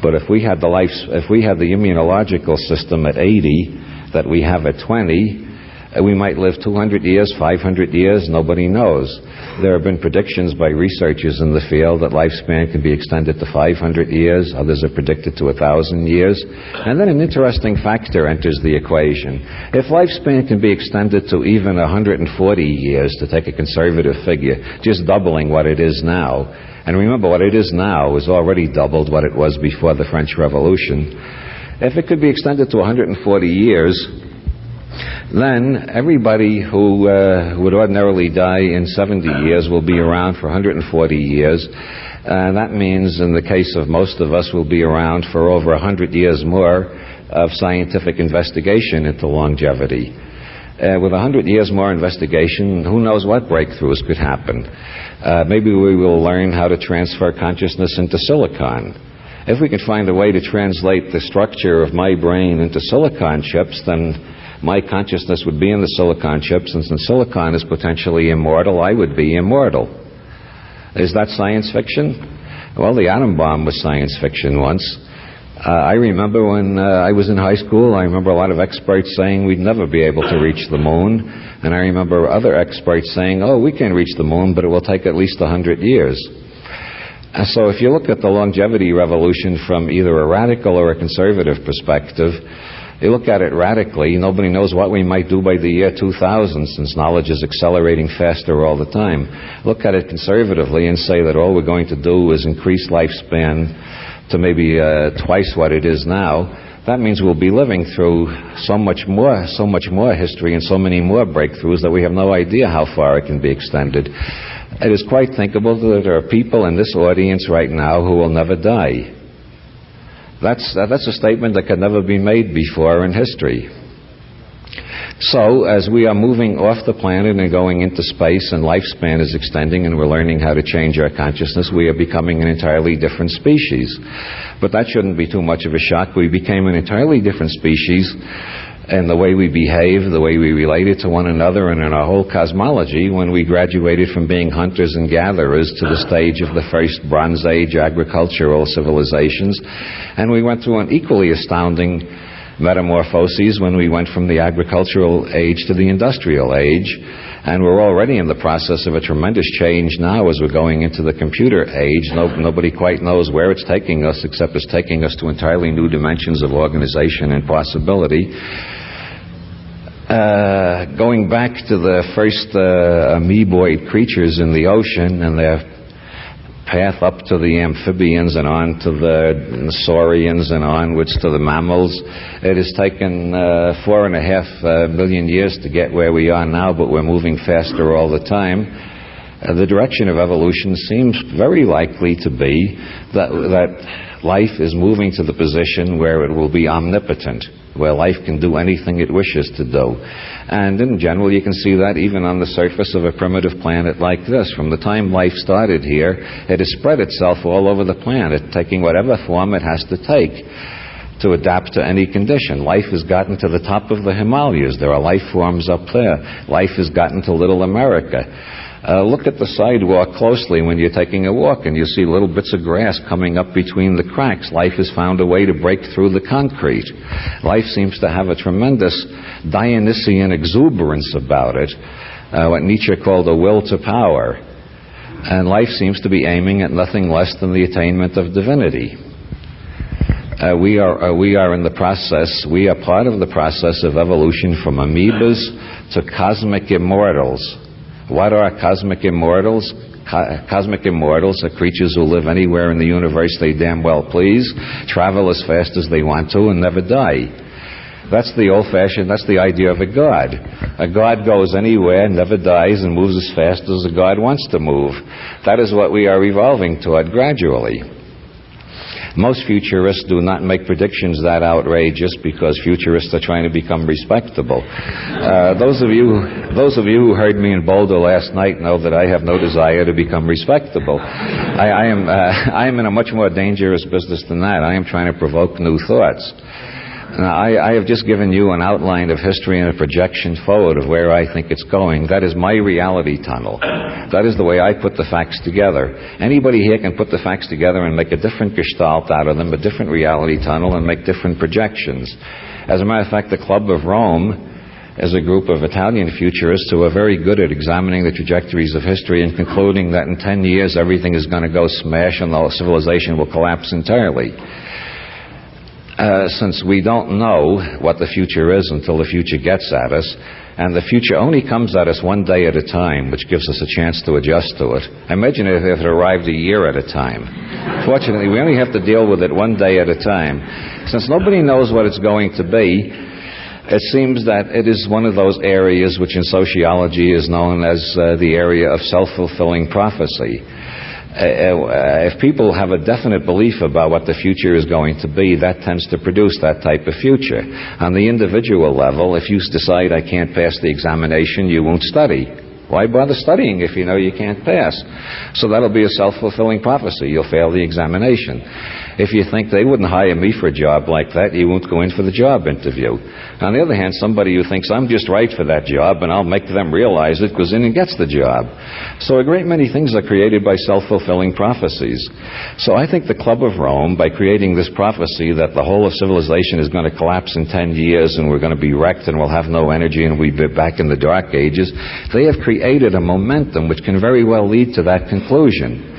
But if we had the immunological system at 80 that we have at 20, we might live 200 years, 500 years, nobody knows. There have been predictions by researchers in the field that lifespan can be extended to 500 years. Others have predicted to 1,000 years. And then an interesting factor enters the equation. If lifespan can be extended to even 140 years, to take a conservative figure, just doubling what it is now, and remember what it is now is already doubled what it was before the French Revolution. If it could be extended to 140 years, then everybody who would ordinarily die in 70 years will be around for 140 years. That means, in the case of most of us, we'll be around for over 100 years more of scientific investigation into longevity. With 100 years more investigation, who knows what breakthroughs could happen. Maybe we will learn how to transfer consciousness into silicon. If we could find a way to translate the structure of my brain into silicon chips, then my consciousness would be in the silicon chips, and since silicon is potentially immortal, I would be immortal. Is that science fiction? Well, the atom bomb was science fiction once. I remember when I was in high school, I remember a lot of experts saying we'd never be able to reach the moon. And I remember other experts saying, oh, we can reach the moon, but it will take at least 100 years. So if you look at the longevity revolution from either a radical or a conservative perspective, you look at it radically, nobody knows what we might do by the year 2000, since knowledge is accelerating faster all the time. Look at it conservatively and say that all we're going to do is increase lifespan to maybe twice what it is now. That means we'll be living through so much more history and so many more breakthroughs that we have no idea how far it can be extended. It is quite thinkable that there are people in this audience right now who will never die. That's a statement that could never be made before in history. So, as we are moving off the planet and going into space, and lifespan is extending and we're learning how to change our consciousness, we are becoming an entirely different species. But that shouldn't be too much of a shock. We became an entirely different species in the way we behave, the way we related to one another, and in our whole cosmology when we graduated from being hunters and gatherers to the stage of the first Bronze Age agricultural civilizations. And we went through an equally astounding metamorphoses when we went from the agricultural age to the industrial age. And we're already in the process of a tremendous change now as we're going into the computer age. Nobody quite knows where it's taking us, except it's taking us to entirely new dimensions of organization and possibility. Going back to the first amoeboid creatures in the ocean and their path up to the amphibians and on to the saurians and onwards to the mammals. It has taken 4.5 million years to get where we are now, but we're moving faster all the time. The direction of evolution seems very likely to be that life is moving to the position where it will be omnipotent, where life can do anything it wishes to do. And in general, you can see that even on the surface of a primitive planet like this. From the time life started here, it has spread itself all over the planet, taking whatever form it has to take to adapt to any condition. Life has gotten to the top of the Himalayas. There are life forms up there. Life has gotten to Little America. Look at the sidewalk closely when you're taking a walk, and you see little bits of grass coming up between the cracks. Life has found a way to break through the concrete. Life seems to have a tremendous Dionysian exuberance about it, what Nietzsche called a will to power. And life seems to be aiming at nothing less than the attainment of divinity. We are in the process, we are part of the process of evolution from amoebas to cosmic immortals. What are cosmic immortals? Cosmic immortals are creatures who live anywhere in the universe they damn well please, travel as fast as they want to, and never die. That's the old-fashioned, that's the idea of a god. A god goes anywhere, never dies, and moves as fast as a god wants to move. That is what we are evolving toward gradually. Most futurists do not make predictions that outrageous because futurists are trying to become respectable. Those of you who heard me in Boulder last night know that I have no desire to become respectable. I am in a much more dangerous business than that. I am trying to provoke new thoughts. Now, I have just given you an outline of history and a projection forward of where I think it's going. That is my reality tunnel. That is the way I put the facts together. Anybody here can put the facts together and make a different gestalt out of them, a different reality tunnel, and make different projections. As a matter of fact, the Club of Rome, as a group of Italian futurists who are very good at examining the trajectories of history and concluding that in 10 years everything is going to go smash and the whole civilization will collapse entirely. Since we don't know what the future is until the future gets at us, and the future only comes at us one day at a time, which gives us a chance to adjust to it. Imagine if it arrived a year at a time. Fortunately, we only have to deal with it one day at a time. Since nobody knows what it's going to be, it seems that it is one of those areas which in sociology is known as the area of self-fulfilling prophecy. If people have a definite belief about what the future is going to be, that tends to produce that type of future. On the individual level, if you decide I can't pass the examination, you won't study. Why bother studying if you know you can't pass? So that'll be a self-fulfilling prophecy. You'll fail the examination. If you think they wouldn't hire me for a job like that, you won't go in for the job interview. On the other hand, somebody who thinks I'm just right for that job and I'll make them realize it goes in and gets the job. So a great many things are created by self-fulfilling prophecies. So I think the Club of Rome, by creating this prophecy that the whole of civilization is going to collapse in 10 years and we're going to be wrecked and we'll have no energy and we'll be back in the Dark Ages, they have created a momentum which can very well lead to that conclusion.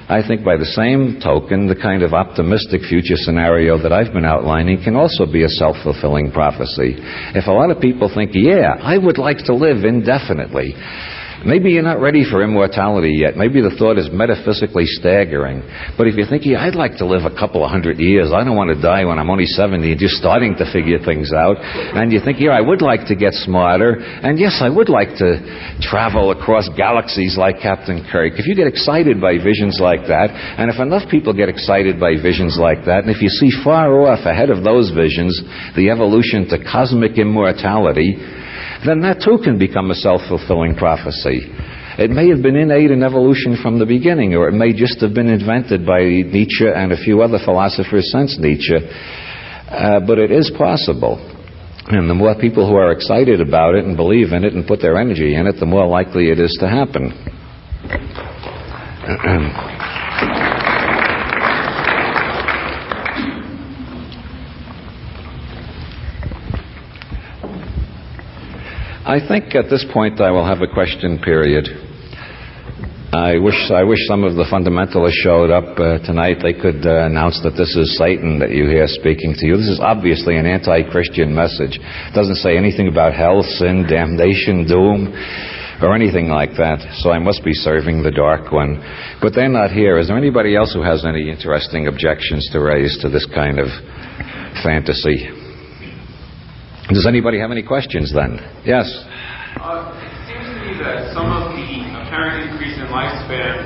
I think by the same token, the kind of optimistic future scenario that I've been outlining can also be a self-fulfilling prophecy. If a lot of people think, yeah, I would like to live indefinitely, maybe you're not ready for immortality yet. Maybe the thought is metaphysically staggering. But if you think, yeah, I'd like to live a couple of hundred years, I don't want to die when I'm only 70 and just starting to figure things out, and you think, yeah, I would like to get smarter, and yes, I would like to travel across galaxies like Captain Kirk. If you get excited by visions like that, and if enough people get excited by visions like that, and if you see far off ahead of those visions the evolution to cosmic immortality, then that too can become a self-fulfilling prophecy. It may have been innate in evolution from the beginning, or it may just have been invented by Nietzsche and a few other philosophers since Nietzsche. But it is possible. And the more people who are excited about it and believe in it and put their energy in it, the more likely it is to happen. I think at this point I will have a question period. I wish some of the fundamentalists showed up tonight. They could announce that this is Satan that you hear speaking to you. This is obviously an anti-Christian message. It doesn't say anything about hell, sin, damnation, doom, or anything like that. So I must be serving the dark one. But they're not here. Is there anybody else who has any interesting objections to raise to this kind of fantasy? Does anybody have any questions then? Yes? It seems to me that some of the apparent increase in lifespan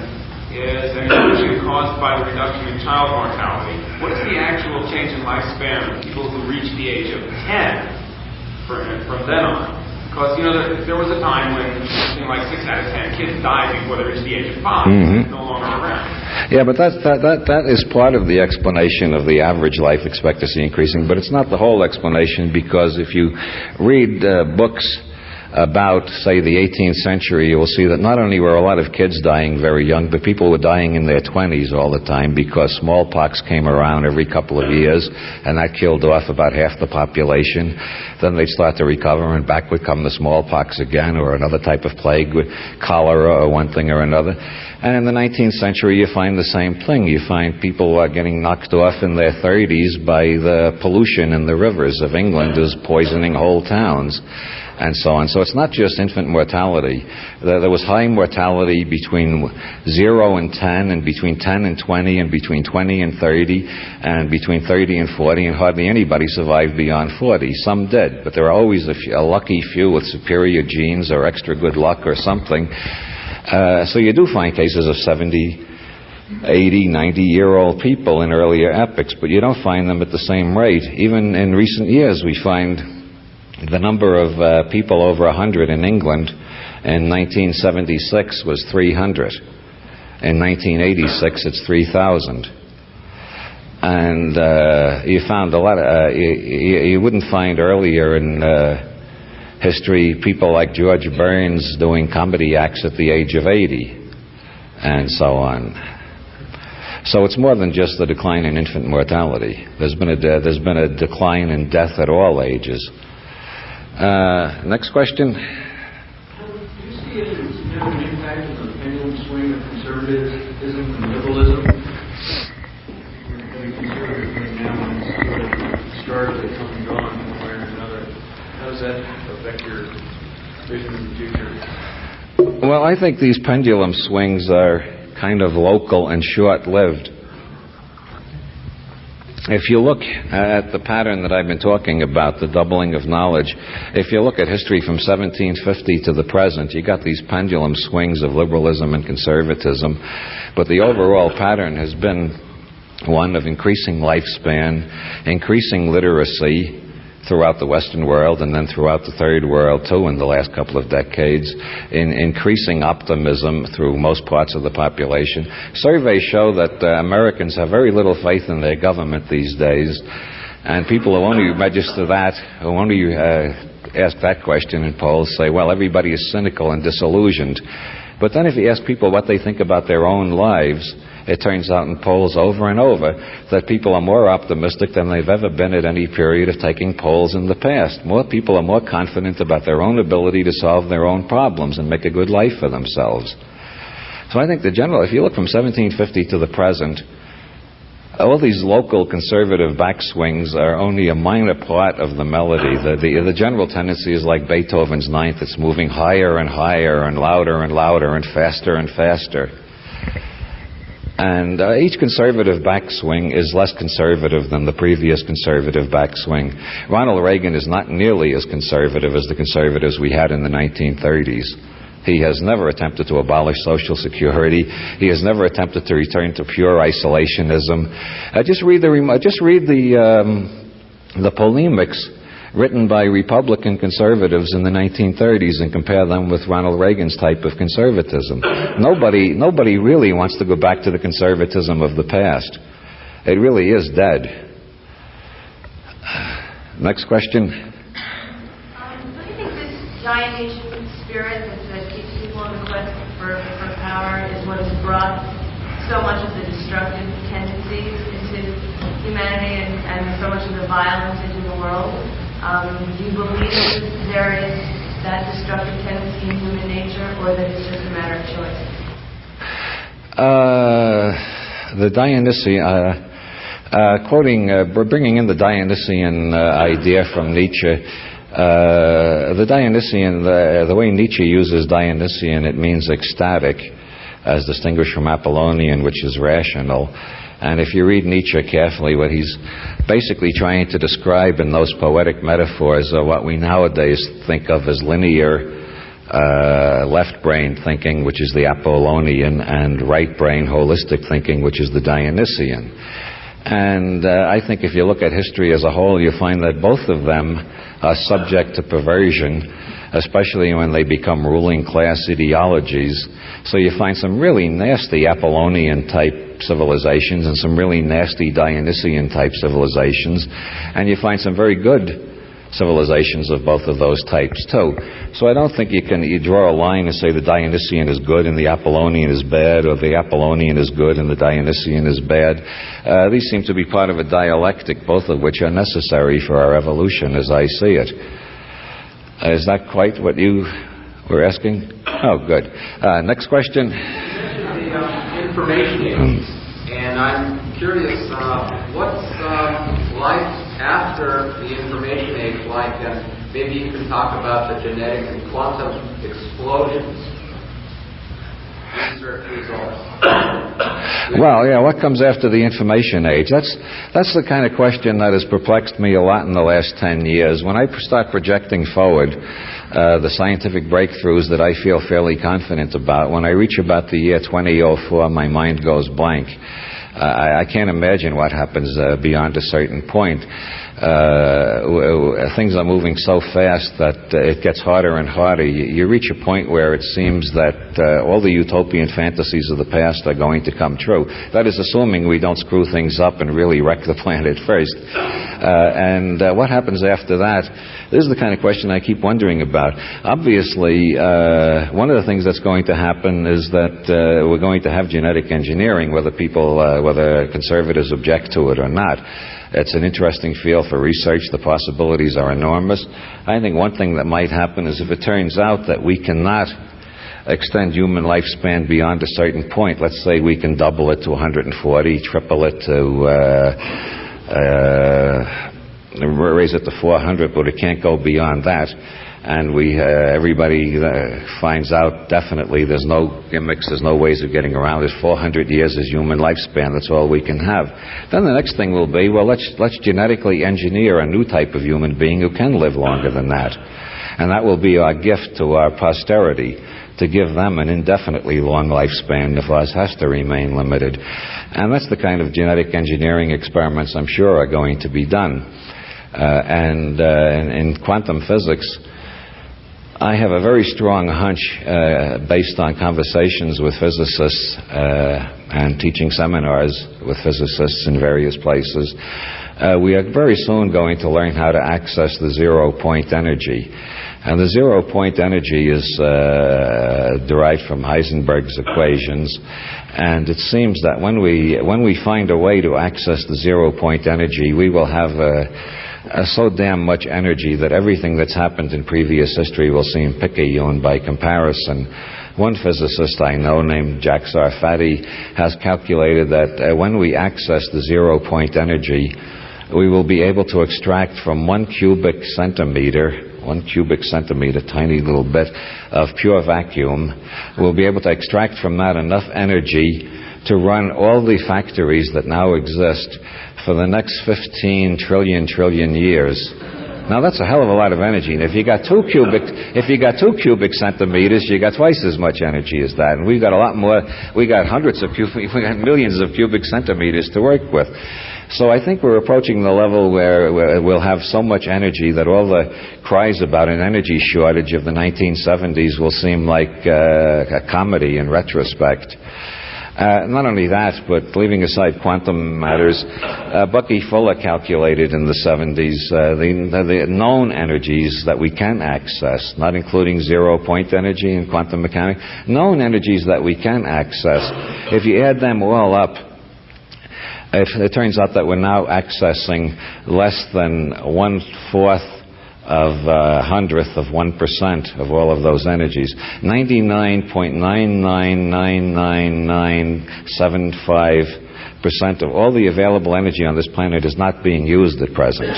is an illusion caused by the reduction in child mortality. What is the actual change in lifespan of people who reach the age of 10 from then on? Because, there was a time when something like 6 out of 10 kids died before they reached the age of 5. Mm-hmm. It's no longer around. Yeah, but that is part of the explanation of the average life expectancy increasing, but it's not the whole explanation, because if you read books about, say, the 18th century, you will see that not only were a lot of kids dying very young, but people were dying in their 20s all the time, because smallpox came around every couple of years, and that killed off about half the population. Then they'd start to recover, and back would come the smallpox again, or another type of plague, cholera, or one thing or another. And in the 19th century, you find the same thing. You find people getting knocked off in their 30s by the pollution in the rivers of England is poisoning whole towns, and so on. So it's not just infant mortality. There was high mortality between 0 and 10, and between 10 and 20, and between 20 and 30, and between 30 and 40, and hardly anybody survived beyond 40. Some did, but there are always a lucky few with superior genes or extra good luck or something. So you do find cases of 70, 80, 90-year-old people in earlier epochs, but you don't find them at the same rate. Even in recent years, we find the number of people over 100 in England in 1976 was 300. In 1986, it's 3,000. And you found a lot of, you wouldn't find earlier in history people like George Burns doing comedy acts at the age of 80 and so on. So it's more than just the decline in infant mortality. There's been a decline in death at all ages. Next question. Do you see any significant impact on the pendulum swing of conservatism and liberalism? Very conservative right now, and it's sort of started to come and gone one way or another. How does that affect your vision of the future? Well, I think these pendulum swings are kind of local and short-lived. If you look at the pattern that I've been talking about, the doubling of knowledge, if you look at history from 1750 to the present, you got these pendulum swings of liberalism and conservatism, but the overall pattern has been one of increasing lifespan, increasing literacy throughout the Western world and then throughout the Third World too in the last couple of decades, in increasing optimism through most parts of the population. Surveys show that Americans have very little faith in their government these days, and people who only register that, who only ask that question in polls say, well, everybody is cynical and disillusioned. But then if you ask people what they think about their own lives, it turns out in polls over and over that people are more optimistic than they've ever been at any period of taking polls in the past. More people are more confident about their own ability to solve their own problems and make a good life for themselves. So I think the general, if you look from 1750 to the present, all these local conservative backswings are only a minor part of the melody. The general tendency is like Beethoven's Ninth. It's moving higher and higher and louder and faster and faster. And each conservative backswing is less conservative than the previous conservative backswing. Ronald Reagan is not nearly as conservative as the conservatives we had in the 1930s. He has never attempted to abolish Social Security. He has never attempted to return to pure isolationism. Just read the polemics written by Republican conservatives in the 1930s and compare them with Ronald Reagan's type of conservatism. Nobody really wants to go back to the conservatism of the past. It really is dead. Next question. Do you think this Dionysian spirit that keeps people on the quest for power is what has brought so much of the destructive tendencies into humanity and so much of the violence into the world? Do you believe that there is that destructive tendency in human nature, or that it's just a matter of choice? The Dionysian, bringing in the Dionysian idea from Nietzsche, the Dionysian, the way Nietzsche uses Dionysian, it means ecstatic, as distinguished from Apollonian, which is rational. And if you read Nietzsche carefully, what he's basically trying to describe in those poetic metaphors are what we nowadays think of as linear left-brain thinking, which is the Apollonian, and right-brain holistic thinking, which is the Dionysian. And I think if you look at history as a whole, you find that both of them are subject to perversion, especially when they become ruling class ideologies. So you find some really nasty Apollonian-type civilizations and some really nasty Dionysian-type civilizations, and you find some very good civilizations of both of those types too. So I don't think you draw a line and say the Dionysian is good and the Apollonian is bad, or the Apollonian is good and the Dionysian is bad. These seem to be part of a dialectic, both of which are necessary for our evolution as I see it. Is that quite what you were asking? Oh, good. Next question. Information age. And I'm curious, what's life after the information age like? And maybe you can talk about the genetic and quantum explosions. Research results. Well, yeah, what comes after the information age? That's the kind of question that has perplexed me a lot in the last 10 years. When I start projecting forward the scientific breakthroughs that I feel fairly confident about, when I reach about the year 2004, my mind goes blank. I can't imagine what happens beyond a certain point. things are moving so fast that it gets harder and harder. You reach a point where it seems that all the utopian fantasies of the past are going to come true. That is assuming we don't screw things up and really wreck the planet first. And what happens after that? This is the kind of question I keep wondering about. Obviously, one of the things that's going to happen is that we're going to have genetic engineering, whether conservatives object to it or not. It's an interesting field for research. The possibilities are enormous. I think one thing that might happen is if it turns out that we cannot extend human lifespan beyond a certain point, let's say we can double it to 140, triple it to raise it to 400, but it can't go beyond that. And everybody finds out definitely there's no gimmicks, there's no ways of getting around it. 400 years is human lifespan. That's all we can have. Then the next thing will be, well, let's genetically engineer a new type of human being who can live longer than that. And that will be our gift to our posterity, to give them an indefinitely long lifespan if ours has to remain limited. And that's the kind of genetic engineering experiments I'm sure are going to be done. And in quantum physics, I have a very strong hunch, based on conversations with physicists and teaching seminars with physicists in various places. We are very soon going to learn how to access the zero-point energy. And the zero-point energy is derived from Heisenberg's equations. And it seems that when we find a way to access the zero-point energy, we will have so damn much energy that everything that's happened in previous history will seem picayune by comparison. One physicist I know named Jack Sarfati has calculated that when we access the zero-point energy, we will be able to extract from 1 cubic centimeter, tiny little bit of pure vacuum, we'll be able to extract from that enough energy to run all the factories that now exist for the next 15 trillion years. Now that's a hell of a lot of energy. And if you got 2 cubic centimeters, you got twice as much energy as that. And we've got a lot more. We got millions of cubic centimeters to work with. So I think we're approaching the level where we'll have so much energy that all the cries about an energy shortage of the 1970s will seem like a comedy in retrospect. Not only that, but leaving aside quantum matters, Bucky Fuller calculated in the 70s the known energies that we can access, not including zero-point energy and quantum mechanics, known energies that we can access. If you add them all up, if it turns out that we're now accessing less than 1/4 of 100th of 1% of all of those energies. 99.999975% of all the available energy on this planet is not being used at present.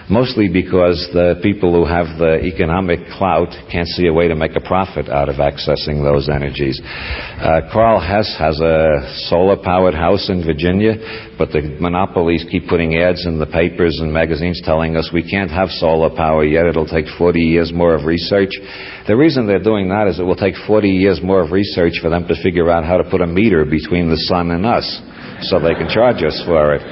Mostly because the people who have the economic clout can't see a way to make a profit out of accessing those energies. Carl Hess has a solar-powered house in Virginia, but the monopolies keep putting ads in the papers and magazines telling us we can't have solar power yet. It'll take 40 years more of research. The reason they're doing that is it will take 40 years more of research for them to figure out how to put a meter between the sun and us so they can charge us for it.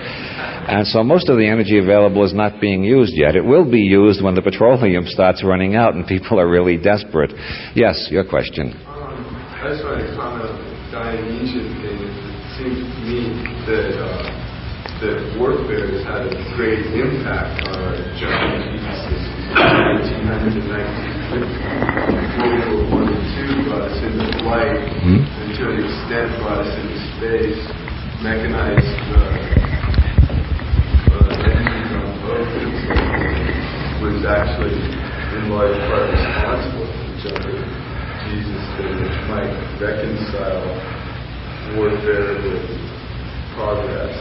And so most of the energy available is not being used yet. It will be used when the petroleum starts running out and people are really desperate. Yes, your question. I just wanted to comment on the Dionysian thing. It seems to me that warfare has had a great impact on our giant ecosystems. 1900 to 1950. World War I and II brought us into flight, and to an extent brought us into space, mechanized engines on boats and so on, was actually in large part responsible for the jumping Jesus, which might reconcile warfare with progress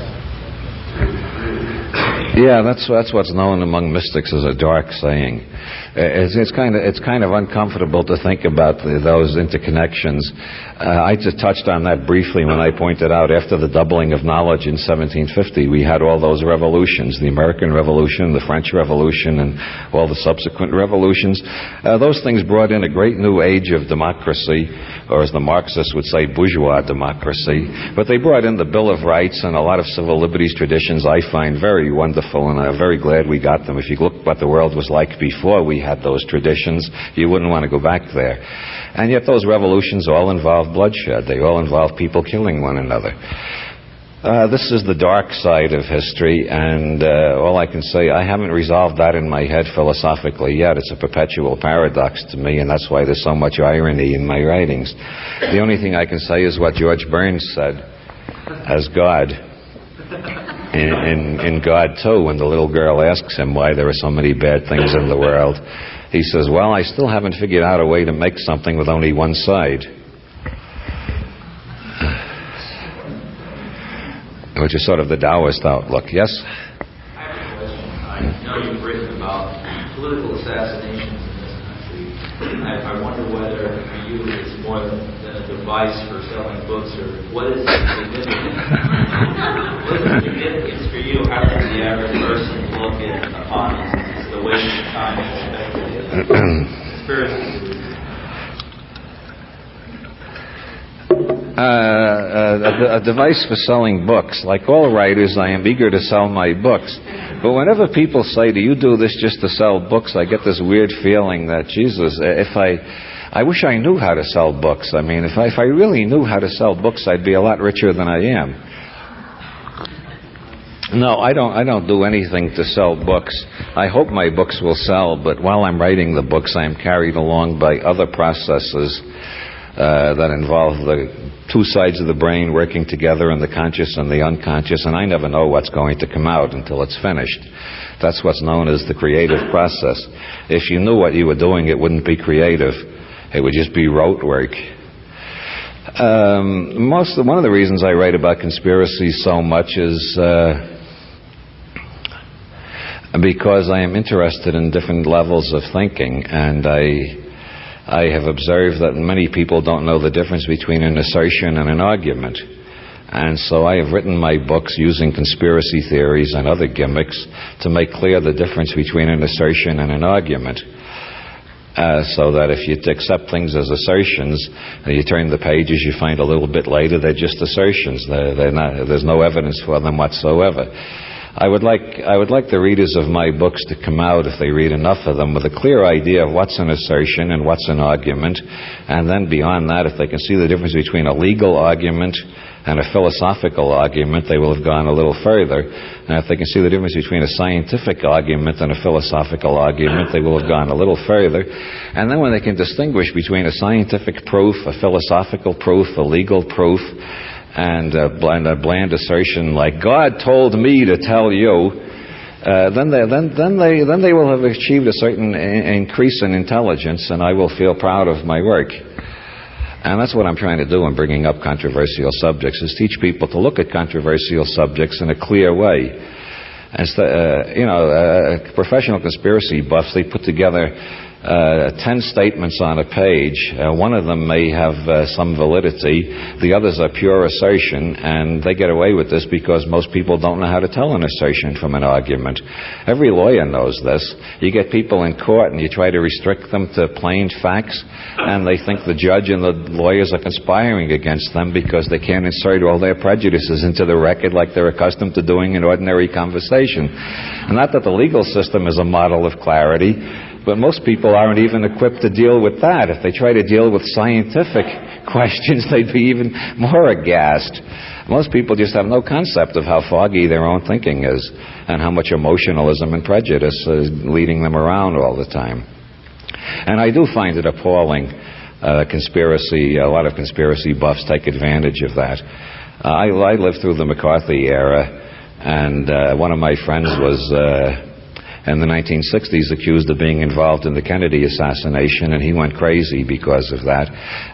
to a degree. Yeah, that's what's known among mystics as a dark saying. It's kind of uncomfortable to think about those interconnections. I just touched on that briefly when I pointed out after the doubling of knowledge in 1750, we had all those revolutions, the American Revolution, the French Revolution, and all the subsequent revolutions. Those things brought in a great new age of democracy, or as the Marxists would say, bourgeois democracy. But they brought in the Bill of Rights and a lot of civil liberties traditions traditions I find very wonderful, and I'm very glad we got them. If you look what the world was like before we had those traditions, you wouldn't want to go back there. And yet those revolutions all involve bloodshed. They all involve people killing one another. This is the dark side of history, and all I can say, I haven't resolved that in my head philosophically yet. It's a perpetual paradox to me, and that's why there's so much irony in my writings. The only thing I can say is what George Burns said as God. In God 2, when the little girl asks him why there are so many bad things in the world, he says, well, I still haven't figured out a way to make something with only one side. Which is sort of the Taoist outlook. Yes? I have a question. I know you've written about political assassinations in this country. I wonder whether for you it's more than a device for selling books, or what is the significance? What is the significance for you? How does the average person look upon it? It's the waste of time and conspiracy. A device for selling books. Like all writers, I am eager to sell my books. But whenever people say, do you do this just to sell books, I get this weird feeling that, Jesus, I wish I knew how to sell books. I mean, if I really knew how to sell books, I'd be a lot richer than I am. No, I don't do anything to sell books. I hope my books will sell, but while I'm writing the books, I am carried along by other processes that involve the two sides of the brain working together, in the conscious and the unconscious, and I never know what's going to come out until it's finished. That's what's known as the creative process. If you knew what you were doing, it wouldn't be creative. It would just be rote work. One of the reasons I write about conspiracy so much is because I am interested in different levels of thinking, and I have observed that many people don't know the difference between an assertion and an argument. And so I have written my books using conspiracy theories and other gimmicks to make clear the difference between an assertion and an argument. So that if you accept things as assertions, and you turn the pages, you find a little bit later they're just assertions. There's no evidence for them whatsoever. I would like the readers of my books to come out, if they read enough of them, with a clear idea of what's an assertion and what's an argument, and then beyond that, if they can see the difference between a legal argument and a philosophical argument, they will have gone a little further. And if they can see the difference between a scientific argument and a philosophical argument, they will have gone a little further. And then when they can distinguish between a scientific proof, a philosophical proof, a legal proof, and a bland assertion like "God told me to tell you," then they will have achieved a certain increase in intelligence, and I will feel proud of my work. And that's what I'm trying to do in bringing up controversial subjects: is teach people to look at controversial subjects in a clear way. Professional conspiracy buffs, they put together 10 statements on a page. One of them may have some validity. The others are pure assertion, and they get away with this because most people don't know how to tell an assertion from an argument. Every lawyer knows this. You get people in court and you try to restrict them to plain facts, and they think the judge and the lawyers are conspiring against them because they can't insert all their prejudices into the record like they're accustomed to doing in ordinary conversation. And not that the legal system is a model of clarity, but most people aren't even equipped to deal with that. If they try to deal with scientific questions, they'd be even more aghast. Most people just have no concept of how foggy their own thinking is and how much emotionalism and prejudice is leading them around all the time. And I do find it appalling. A lot of conspiracy buffs take advantage of that. I lived through the McCarthy era, and one of my friends was in the 1960s accused of being involved in the Kennedy assassination, and he went crazy because of that.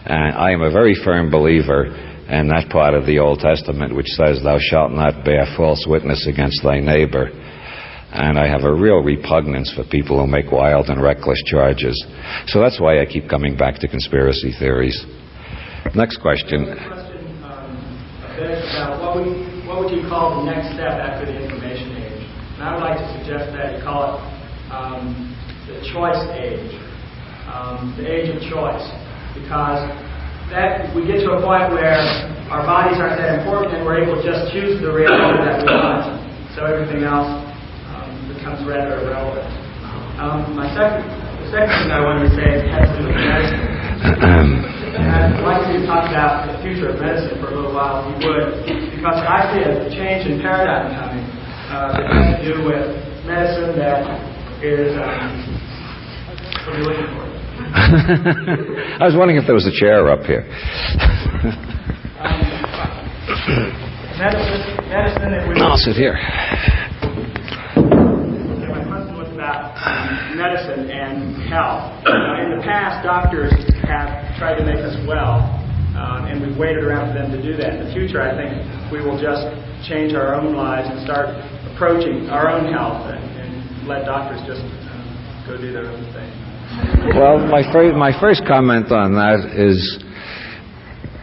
And I am a very firm believer in that part of the Old Testament which says, "Thou shalt not bear false witness against thy neighbor." And I have a real repugnance for people who make wild and reckless charges. So that's why I keep coming back to conspiracy theories. Next question. A bit about what would you call the next step after the information age? And I would like to suggest that you call it the choice age, the age of choice, because that we get to a point where our bodies aren't that important and we're able to just choose the reality that we want. So everything else becomes rather irrelevant. The second thing I wanted to say has to do with medicine. And I'd like you to talk about the future of medicine for a little while, if you would, because I see a change in paradigm coming that has to do with medicine that is, what are you looking for? I was wondering if there was a chair up here. Medicine that we... I'll sit here. My question was about medicine and health. In the past, doctors have tried to make us well, and we've waited around for them to do that. In the future, I think we will just change our own lives and start approaching our own health and let doctors just go do their own thing. Well, my first comment on that is,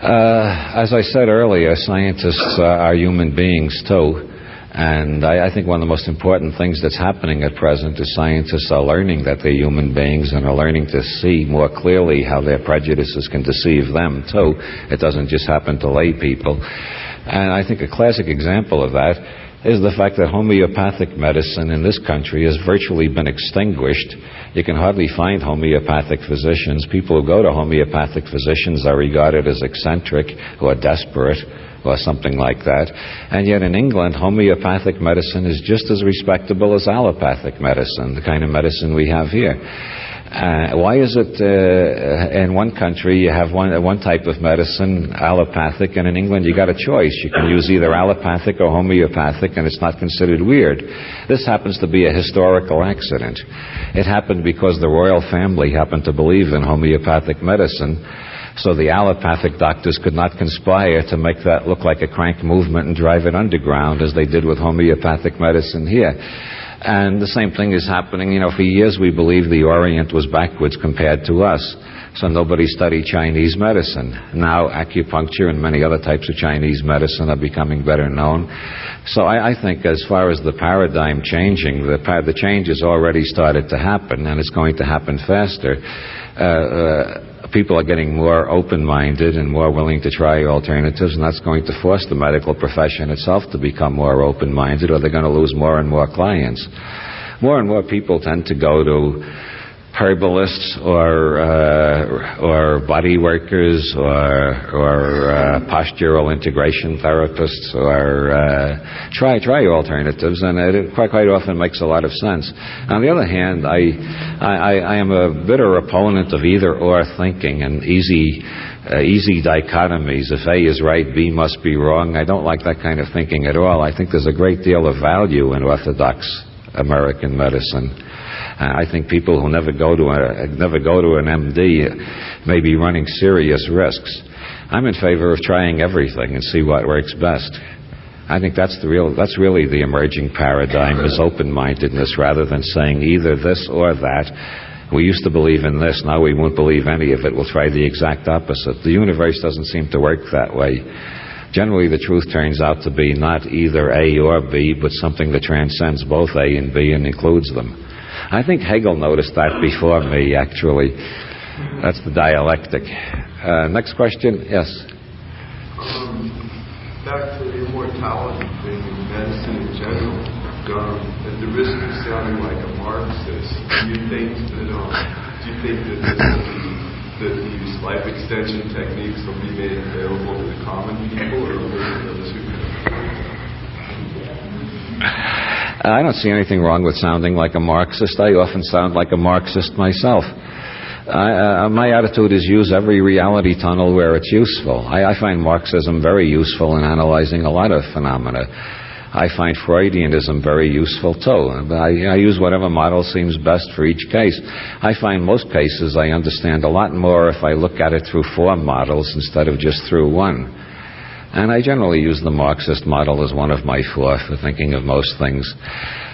as I said earlier, scientists are human beings too. And I think one of the most important things that's happening at present is scientists are learning that they're human beings and are learning to see more clearly how their prejudices can deceive them too. It doesn't just happen to lay people. And I think a classic example of that is the fact that homeopathic medicine in this country has virtually been extinguished. You can hardly find homeopathic physicians. People who go to homeopathic physicians are regarded as eccentric or desperate or something like that. And yet in England, homeopathic medicine is just as respectable as allopathic medicine, the kind of medicine we have here. Why is it in one country you have one type of medicine, allopathic, and in England you got a choice. You can use either allopathic or homeopathic, and it's not considered weird. This happens to be a historical accident. It happened because the royal family happened to believe in homeopathic medicine, so the allopathic doctors could not conspire to make that look like a crank movement and drive it underground as they did with homeopathic medicine here. And the same thing is happening. For years we believed the Orient was backwards compared to us, so nobody studied Chinese medicine. Now acupuncture and many other types of Chinese medicine are becoming better known. So I think as far as the paradigm changing, the change has already started to happen, and it's going to happen faster. People are getting more open-minded and more willing to try alternatives, and that's going to force the medical profession itself to become more open-minded, or they're going to lose more and more clients. More and more people tend to go to herbalists or body workers or postural integration therapists or try alternatives, and it quite often makes a lot of sense. On the other hand, I am a bitter opponent of either-or thinking and easy dichotomies. If A is right, B must be wrong. I don't like that kind of thinking at all. I think there's a great deal of value in orthodox American medicine. I think people who never go to an MD may be running serious risks. I'm in favor of trying everything and see what works best. I think that's really the emerging paradigm, is open-mindedness rather than saying either this or that. We used to believe in this, now we won't believe any of it. We'll try the exact opposite. The universe doesn't seem to work that way. Generally, the truth turns out to be not either A or B, but something that transcends both A and B and includes them. I think Hegel noticed that before me, actually. That's the dialectic. Next question? Yes? Back to the immortality thing in medicine in general. At the risk of sounding like a Marxist, do you think that these life extension techniques will be made available to the common people, or those who can afford them? I don't see anything wrong with sounding like a Marxist. I often sound like a Marxist myself. My attitude is use every reality tunnel where it's useful. I find Marxism very useful in analyzing a lot of phenomena. I find Freudianism very useful too. I use whatever model seems best for each case. I find most cases I understand a lot more if I look at it through 4 models instead of just through one. And I generally use the Marxist model as one of my 4 for thinking of most things.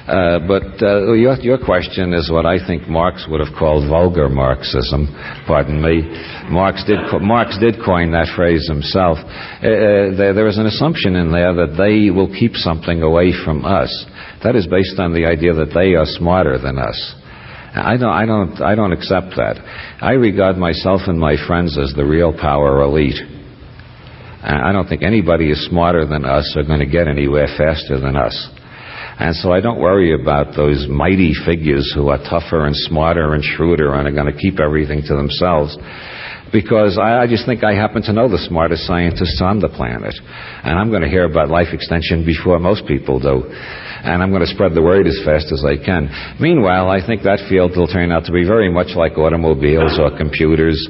But your question is what I think Marx would have called vulgar Marxism. Pardon me. Marx did coin that phrase himself. There is an assumption in there that they will keep something away from us. That is based on the idea that they are smarter than us. I don't accept that. I regard myself and my friends as the real power elite. I don't think anybody is smarter than us or going to get anywhere faster than us. And so I don't worry about those mighty figures who are tougher and smarter and shrewder and are going to keep everything to themselves. Because I just think I happen to know the smartest scientists on the planet. And I'm going to hear about life extension before most people do. And I'm going to spread the word as fast as I can. Meanwhile, I think that field will turn out to be very much like automobiles or computers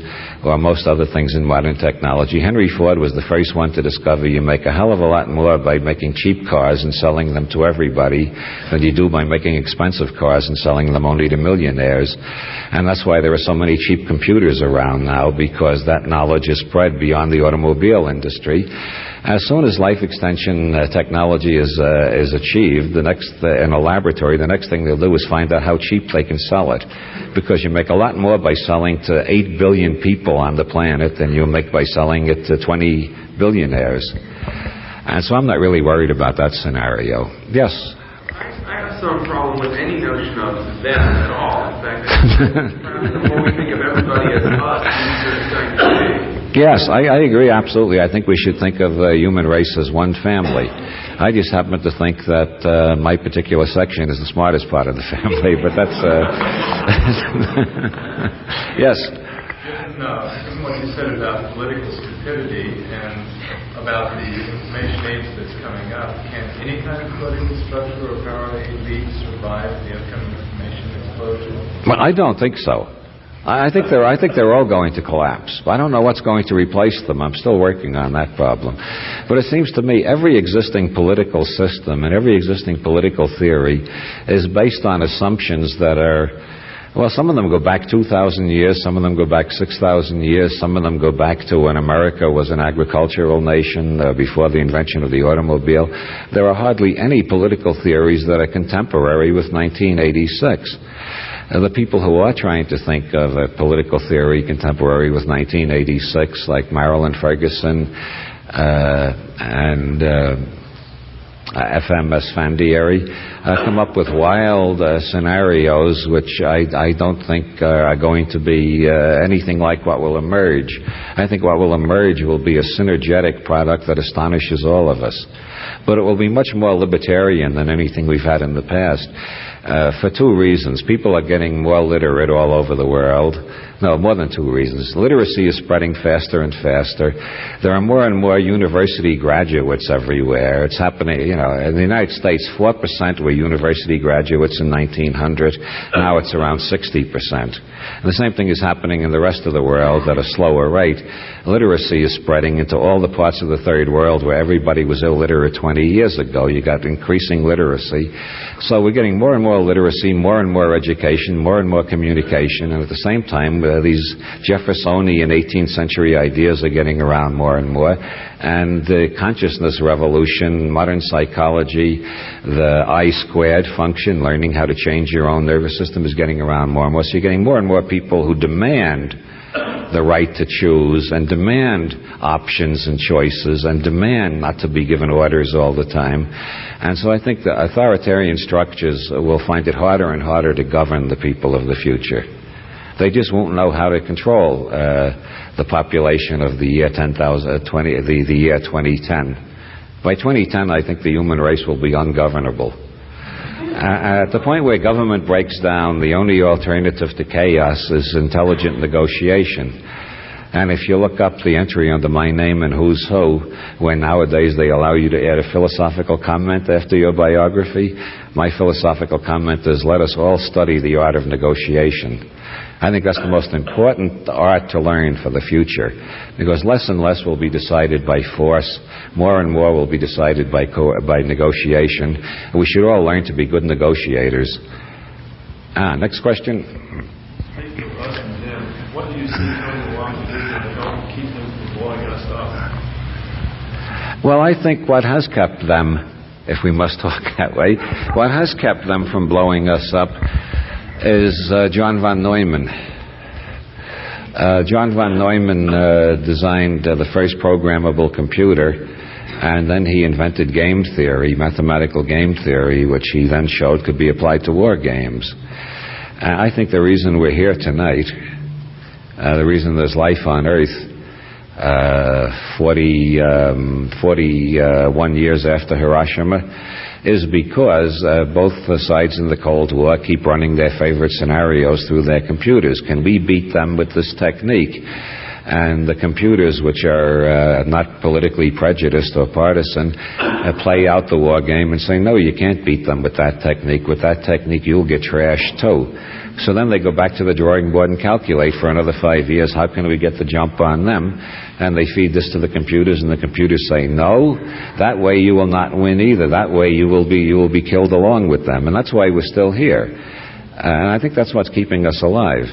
or most other things in modern technology. Henry Ford was the first one to discover you make a hell of a lot more by making cheap cars and selling them to everybody than you do by making expensive cars and selling them only to millionaires. And that's why there are so many cheap computers around now, because that knowledge is spread beyond the automobile industry. As soon as life extension technology is achieved, in a laboratory, the next thing they'll do is find out how cheap they can sell it, because you make a lot more by selling to 8 billion people on the planet than you make by selling it to 20 billionaires. And so I'm not really worried about that scenario. Yes? I have some problem with any notion of them at all. In fact, the more we think of everybody as us, it's going to be. Yes, I agree absolutely. I think we should think of the human race as one family. I just happen to think that my particular section is the smartest part of the family, but that's... Yes? No, what you said about political stupidity and about the information age that's coming up, can any kind of political structure or power elite survive the upcoming information explosion? Well, I don't think so. I think they're all going to collapse. I don't know what's going to replace them. I'm still working on that problem. But it seems to me every existing political system and every existing political theory is based on assumptions that are, well, some of them go back 2,000 years, some of them go back 6,000 years, some of them go back to when America was an agricultural nation before the invention of the automobile. There are hardly any political theories that are contemporary with 1986. The people who are trying to think of a political theory contemporary with 1986, like Marilyn Ferguson and F.M. Esfandiari, come up with wild scenarios which I don't think are going to be anything like what will emerge. I think what will emerge will be a synergetic product that astonishes all of us. But it will be much more libertarian than anything we've had in the past. For two reasons. People are getting more literate all over the world. No, more than two reasons. Literacy is spreading faster and faster. There are more and more university graduates everywhere. It's happening, in the United States, 4% were university graduates in 1900. Now it's around 60%. And the same thing is happening in the rest of the world at a slower rate. Literacy is spreading into all the parts of the third world where everybody was illiterate 20 years ago. You got increasing literacy. So we're getting more and more literacy, more and more education, more and more communication, and at the same time, these Jeffersonian 18th century ideas are getting around more and more. And the consciousness revolution, modern psychology, the I-squared function, learning how to change your own nervous system, is getting around more and more. So you're getting more and more people who demand the right to choose and demand options and choices and demand not to be given orders all the time. And so I think the authoritarian structures will find it harder and harder to govern the people of the future. They just won't know how to control the population of the year 2010. By 2010, I think the human race will be ungovernable. At the point where government breaks down, the only alternative to chaos is intelligent negotiation. And if you look up the entry under my name and who's who, when nowadays they allow you to add a philosophical comment after your biography, my philosophical comment is, let us all study the art of negotiation. I think that's the most important art to learn for the future, because less and less will be decided by force, more and more will be decided by negotiation. We should all learn to be good negotiators. Next question. What do you see coming along the future to help keep them from blowing us up? Well, I think what has kept them, if we must talk that way, what has kept them from blowing us up is John von Neumann. John von Neumann designed the first programmable computer, and then he invented game theory, mathematical game theory, which he then showed could be applied to war games. I think the reason we're here tonight, the reason there's life on Earth 41 years after Hiroshima, is because both sides in the Cold War keep running their favorite scenarios through their computers. Can we beat them with this technique? And the computers, which are not politically prejudiced or partisan, play out the war game and say, no, you can't beat them with that technique. With that technique, you'll get trashed too. So then they go back to the drawing board and calculate for another 5 years, how can we get the jump on them? And they feed this to the computers, and the computers say, no, that way you will not win either. That way you will be killed along with them. And that's why we're still here. And I think that's what's keeping us alive.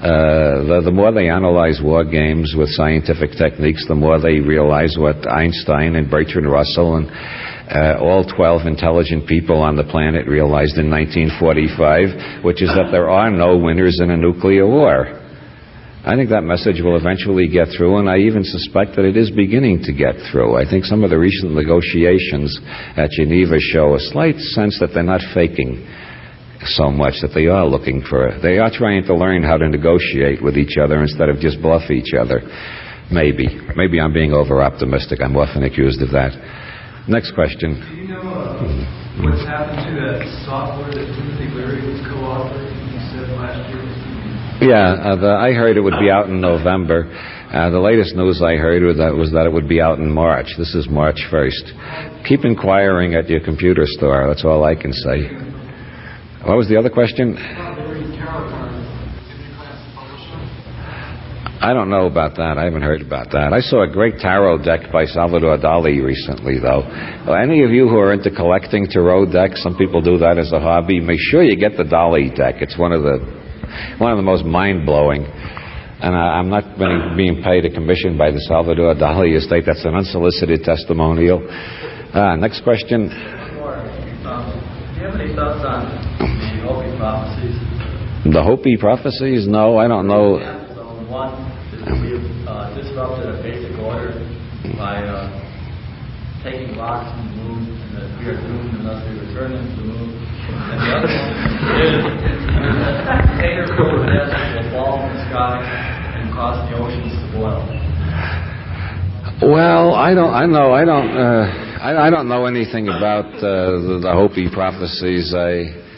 The more they analyze war games with scientific techniques, the more they realize what Einstein and Bertrand Russell and all 12 intelligent people on the planet realized in 1945, which is that there are no winners in a nuclear war. I think that message will eventually get through, and I even suspect that it is beginning to get through. I think some of the recent negotiations at Geneva show a slight sense that they're not faking so much, that they are they are trying to learn how to negotiate with each other instead of just bluff each other. Maybe I'm being over-optimistic. I'm often accused of that. Next question. Do you know what's happened to that software that Timothy Leary was co-authoring, he said last year? Yeah, I heard it would be out in November. The latest news I heard was that it would be out in March. This is March 1st. Keep inquiring at your computer store. That's all I can say. What was the other question? I don't know about that. I haven't heard about that. I saw a great tarot deck by Salvador Dali recently, though. Any of you who are into collecting tarot decks, some people do that as a hobby, make sure you get the Dali deck. It's one of the most mind-blowing. And I'm not being paid a commission by the Salvador Dali estate. That's an unsolicited testimonial. Next question. Do you have any thoughts on the Hopi prophecies? The Hopi prophecies? No, I don't know. One is that we have disrupted a basic order by taking rocks from the moon, and that we are doomed unless we return them to the moon. And the other one is that container full of death will fall from the sky and cause the oceans to boil. Well, I don't know anything about the Hopi prophecies.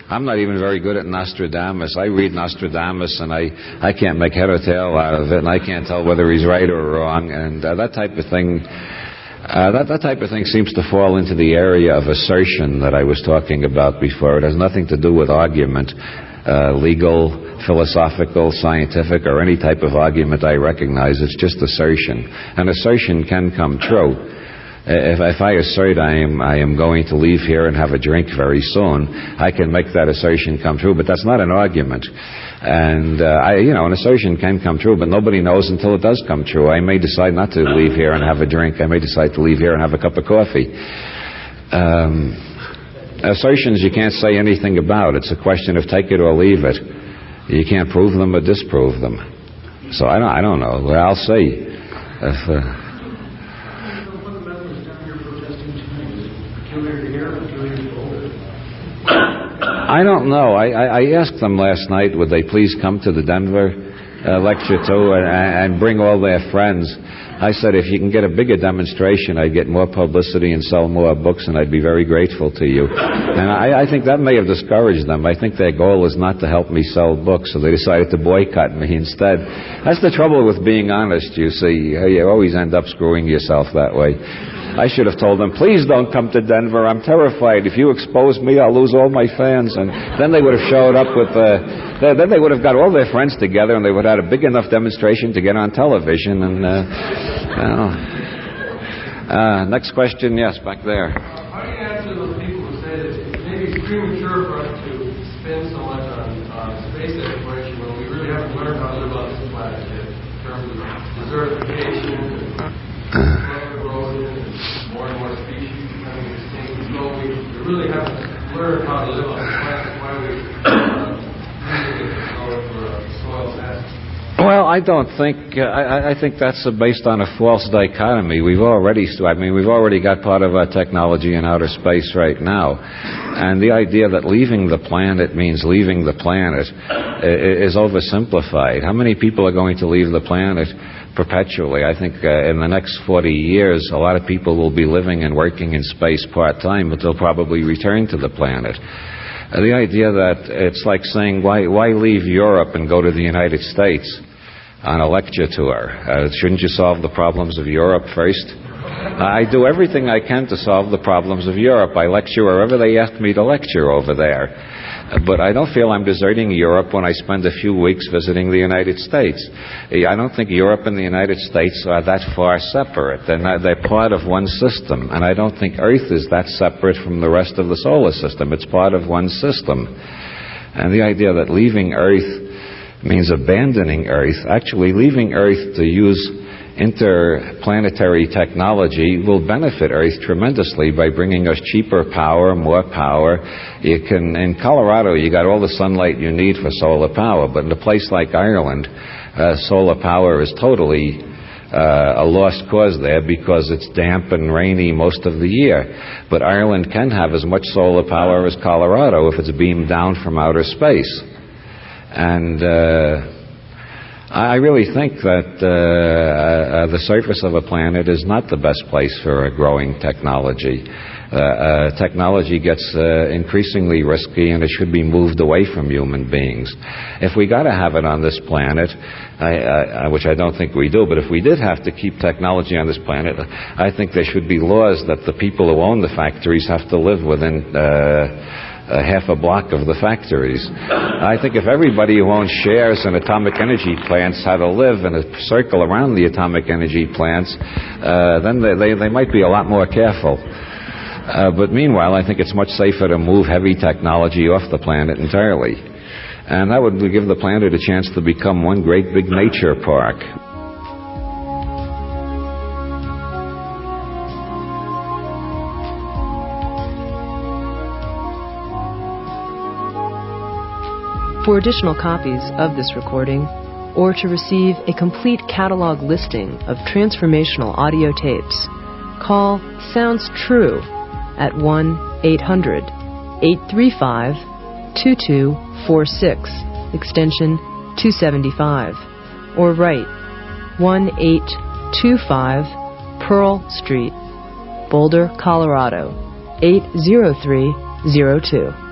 I'm not even very good at Nostradamus. I read Nostradamus, and I can't make head or tail out of it, and I can't tell whether he's right or wrong. And that type of thing, that type of thing seems to fall into the area of assertion that I was talking about before. It has nothing to do with argument, legal, philosophical, scientific, or any type of argument I recognize. It's just assertion. And assertion can come true. If I assert I am going to leave here and have a drink very soon, I can make that assertion come true, but that's not an argument. And an assertion can come true, but nobody knows until it does come true. I may decide not to leave here and have a drink. I may decide to leave here and have a cup of coffee. Assertions you can't say anything about. It's a question of take it or leave it. You can't prove them or disprove them. So I don't know. Well, I'll see. I don't know. I asked them last night, would they please come to the Denver lecture too and bring all their friends. I said, if you can get a bigger demonstration, I'd get more publicity and sell more books, and I'd be very grateful to you. And I think that may have discouraged them. I think their goal is not to help me sell books, so they decided to boycott me instead. That's the trouble with being honest, you see. You always end up screwing yourself that way. I should have told them, please don't come to Denver. I'm terrified. If you expose me, I'll lose all my fans. And then they would have showed up with, then they would have got all their friends together, and they would have had a big enough demonstration to get on television. And next question, yes, back there. How do you answer those people who say that maybe it's premature for us to spend so much on space exploration when we really haven't learned how to live on this planet yet, in terms of desertification and more and more species becoming extinct? So we really haven't learned how to live on this planet. Why we for soil satisfaction? Well, I don't think. I think that's based on a false dichotomy. We've already got part of our technology in outer space right now, and the idea that leaving the planet means leaving the planet is oversimplified. How many people are going to leave the planet perpetually. I think in the next 40 years, a lot of people will be living and working in space part-time, but they'll probably return to the planet. The idea that it's like saying, why leave Europe and go to the United States on a lecture tour? Shouldn't you solve the problems of Europe first? I do everything I can to solve the problems of Europe. I lecture wherever they ask me to lecture over there. But I don't feel I'm deserting Europe when I spend a few weeks visiting the United States. I don't think Europe and the United States are that far separate. They're part of one system. And I don't think Earth is that separate from the rest of the solar system. It's part of one system. And the idea that leaving Earth means abandoning Earth, actually leaving Earth to use interplanetary technology will benefit Earth tremendously by bringing us cheaper power, more power. In Colorado, you got all the sunlight you need for solar power, but in a place like Ireland, solar power is totally a lost cause there because it's damp and rainy most of the year. But Ireland can have as much solar power as Colorado if it's beamed down from outer space. And I really think that the surface of a planet is not the best place for a growing technology. Technology gets increasingly risky, and it should be moved away from human beings. If we got to have it on this planet, which I don't think we do, but if we did have to keep technology on this planet, I think there should be laws that the people who own the factories have to live within half a block of the factories. I think if everybody who owns shares in atomic energy plants had to live in a circle around the atomic energy plants, then they might be a lot more careful. But meanwhile, I think it's much safer to move heavy technology off the planet entirely. And that would give the planet a chance to become one great big nature park. For additional copies of this recording, or to receive a complete catalog listing of transformational audio tapes, call Sounds True at 1-800-835-2246, extension 275, or write 1825 Pearl Street, Boulder, Colorado 80302.